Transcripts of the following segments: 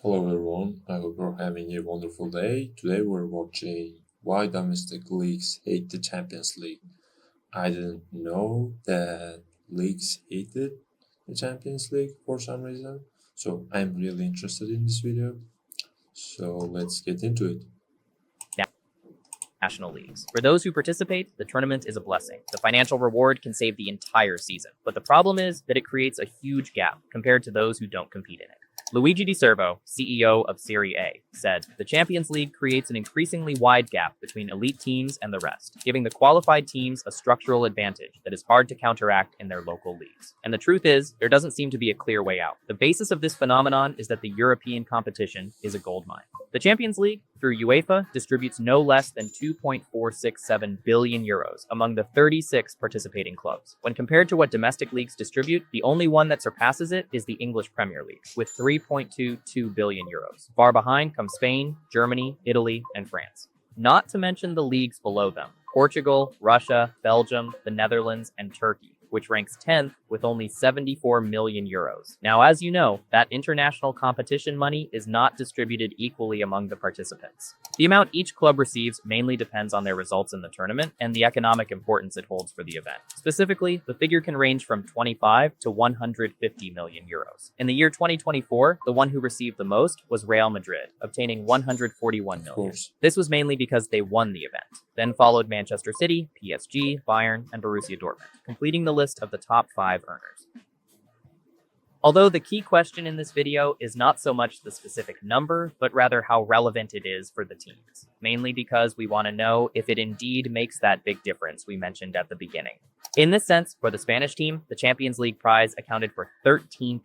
Hello everyone, I hope you're having a wonderful day. Today we're watching Why Domestic Leagues Hate the Champions League. I didn't know that leagues hated the Champions League for some reason, so I'm really interested in this video. So let's get into it. National leagues. For those who participate, the tournament is a blessing. The financial reward can save the entire season. But the problem is that it creates a huge gap compared to those who don't compete in it. Luigi Di Servo, CEO of Serie A, said, "The Champions League creates an increasingly wide gap between elite teams and the rest, giving the qualified teams a structural advantage that is hard to counteract in their local leagues." And the truth is, there doesn't seem to be a clear way out. The basis of this phenomenon is that the European competition is a goldmine. The Champions League, through UEFA, distributes no less than 2.467 billion euros among the 36 participating clubs. When compared to what domestic leagues distribute, the only one that surpasses it is the English Premier League, with 3.22 billion euros. Far behind come Spain, Germany, Italy, and France. Not to mention the leagues below them: Portugal, Russia, Belgium, the Netherlands, and Turkey, which ranks 10th with only 74 million euros. Now, as you know, that international competition money is not distributed equally among the participants. The amount each club receives mainly depends on their results in the tournament and the economic importance it holds for the event. Specifically, the figure can range from 25 to 150 million euros. In the year 2024, the one who received the most was Real Madrid, obtaining 141 million. This was mainly because they won the event. Then followed Manchester City, PSG, Bayern, and Borussia Dortmund, completing the list of the top 5 earners. Although the key question in this video is not so much the specific number, but rather how relevant it is for the teams, mainly because we want to know if it indeed makes that big difference we mentioned at the beginning. In this sense, for the Spanish team, the Champions League prize accounted for 13%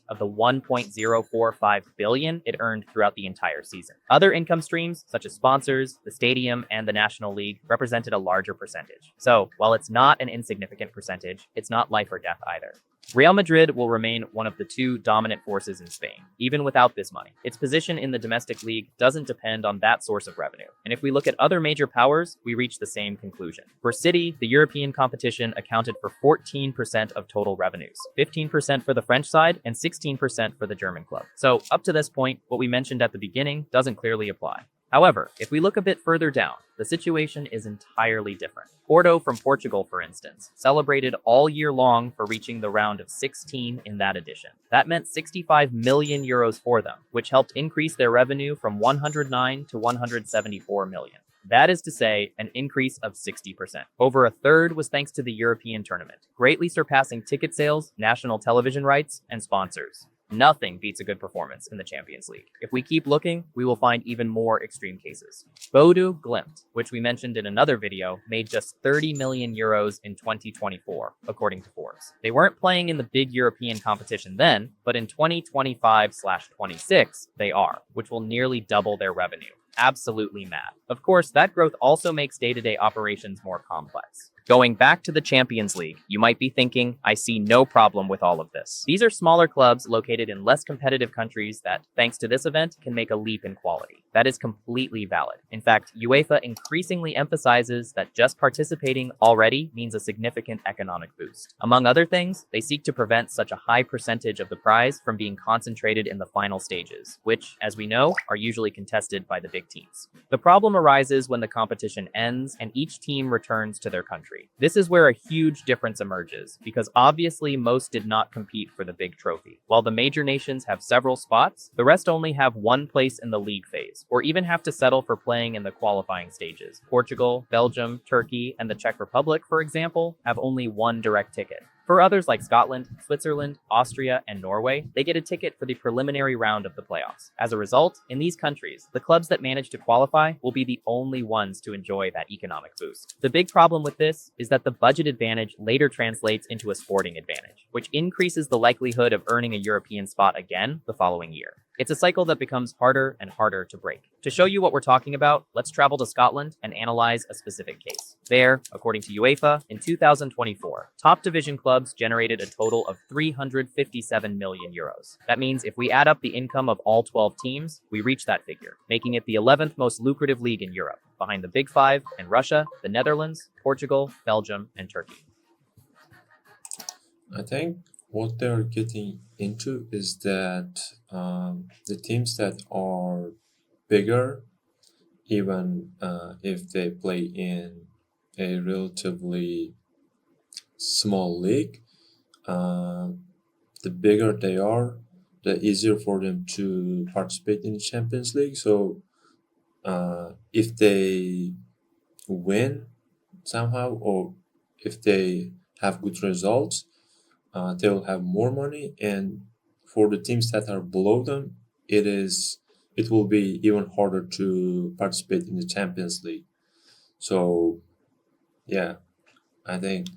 of the 1.045 billion it earned throughout the entire season. Other income streams, such as sponsors, the stadium, and the National League, represented a larger percentage. So, while it's not an insignificant percentage, it's not life or death either. Real Madrid will remain one of the 2 dominant forces in Spain, even without this money. Its position in the domestic league doesn't depend on that source of revenue. And if we look at other major powers, we reach the same conclusion. For City, the European competition accounted for 14% of total revenues, 15% for the French side, and 16% for the German club. So up to this point, what we mentioned at the beginning doesn't clearly apply. However, if we look a bit further down, the situation is entirely different. Porto from Portugal, for instance, celebrated all year long for reaching the round of 16 in that edition. That meant 65 million euros for them, which helped increase their revenue from 109 to 174 million. That is to say, an increase of 60%. Over a third was thanks to the European tournament, greatly surpassing ticket sales, national television rights, and sponsors. Nothing beats a good performance in the Champions League. If we keep looking, we will find even more extreme cases. Bodo Glimt, which we mentioned in another video, made just 30 million euros in 2024, according to Forbes. They weren't playing in the big European competition then, but in 2025/26, they are, which will nearly double their revenue. Absolutely mad. Of course, that growth also makes day-to-day operations more complex. Going back to the Champions League, you might be thinking, I see no problem with all of this. These are smaller clubs located in less competitive countries that, thanks to this event, can make a leap in quality. That is completely valid. In fact, UEFA increasingly emphasizes that just participating already means a significant economic boost. Among other things, they seek to prevent such a high percentage of the prize from being concentrated in the final stages, which, as we know, are usually contested by the big teams. The problem arises when the competition ends and each team returns to their country. This is where a huge difference emerges, because obviously most did not compete for the big trophy. While the major nations have several spots, the rest only have one place in the league phase, or even have to settle for playing in the qualifying stages. Portugal, Belgium, Turkey, and the Czech Republic, for example, have only one direct ticket. For others like Scotland, Switzerland, Austria, and Norway, they get a ticket for the preliminary round of the playoffs. As a result, in these countries, the clubs that manage to qualify will be the only ones to enjoy that economic boost. The big problem with this is that the budget advantage later translates into a sporting advantage, which increases the likelihood of earning a European spot again the following year. It's a cycle that becomes harder and harder to break. To show you what we're talking about, let's travel to Scotland and analyze a specific case. There, according to UEFA, in 2024, top division clubs generated a total of 357 million euros. That means if we add up the income of all 12 teams, we reach that figure, making it the 11th most lucrative league in Europe, behind the Big Five and Russia, the Netherlands, Portugal, Belgium, and Turkey. I think what they're getting into is that the teams that are bigger, even if they play in a relatively small league, uh, the bigger they are, the easier for them to participate in the Champions League. So if they win somehow, or if they have good results, they'll have more money. And for the teams that are below them, it will be even harder to participate in the Champions League. So yeah, I think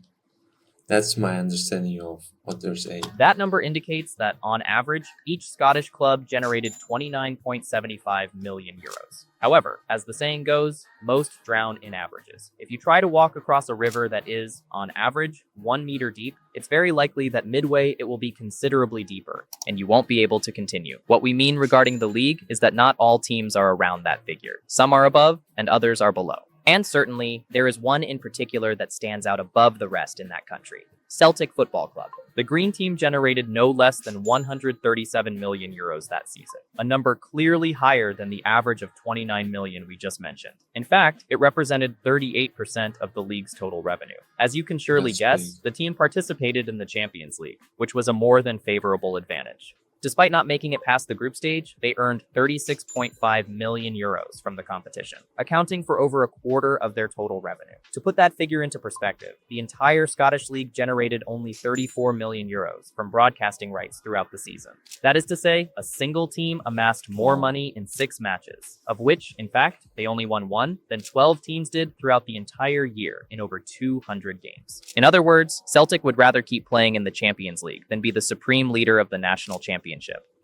that's my understanding of what they're saying. That number indicates that, on average, each Scottish club generated 29.75 million euros. However, as the saying goes, most drown in averages. If you try to walk across a river that is, on average, 1 meter deep, it's very likely that midway it will be considerably deeper, and you won't be able to continue. What we mean regarding the league is that not all teams are around that figure. Some are above, and others are below. And certainly, there is one in particular that stands out above the rest in that country: Celtic Football Club. The Green Team generated no less than 137 million euros that season, a number clearly higher than the average of 29 million we just mentioned. In fact, it represented 38% of the league's total revenue. As you can surely That's guess, the team participated in the Champions League, which was a more than favorable advantage. Despite not making it past the group stage, they earned 36.5 million euros from the competition, accounting for over a quarter of their total revenue. To put that figure into perspective, the entire Scottish League generated only 34 million euros from broadcasting rights throughout the season. That is to say, a single team amassed more money in 6 matches, of which, in fact, they only won 1 than 12 teams did throughout the entire year in over 200 games. In other words, Celtic would rather keep playing in the Champions League than be the supreme leader of the national championship.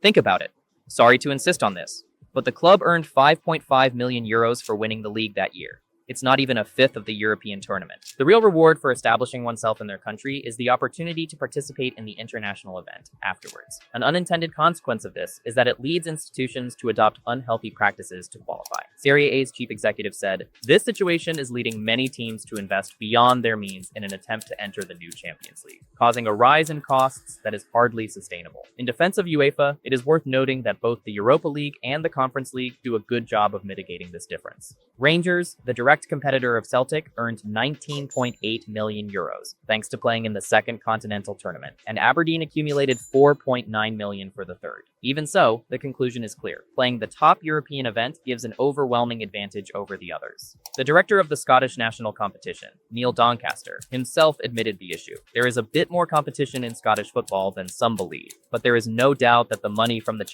Think about it. Sorry to insist on this, but the club earned 5.5 million euros for winning the league that year. It's not even a fifth of the European tournament. The real reward for establishing oneself in their country is the opportunity to participate in the international event afterwards. An unintended consequence of this is that it leads institutions to adopt unhealthy practices to qualify. Serie A's chief executive said, "This situation is leading many teams to invest beyond their means in an attempt to enter the new Champions League, causing a rise in costs that is hardly sustainable." In defense of UEFA, it is worth noting that both the Europa League and the Conference League do a good job of mitigating this difference. Rangers, the direct competitor of Celtic, earned 19.8 million euros, thanks to playing in the second continental tournament, and Aberdeen accumulated 4.9 million for the third. Even so, the conclusion is clear. Playing the top European event gives an overwhelming advantage over the others. The director of the Scottish national competition, Neil Doncaster, himself admitted the issue. There is a bit more competition in Scottish football than some believe, but there is no doubt that the money from the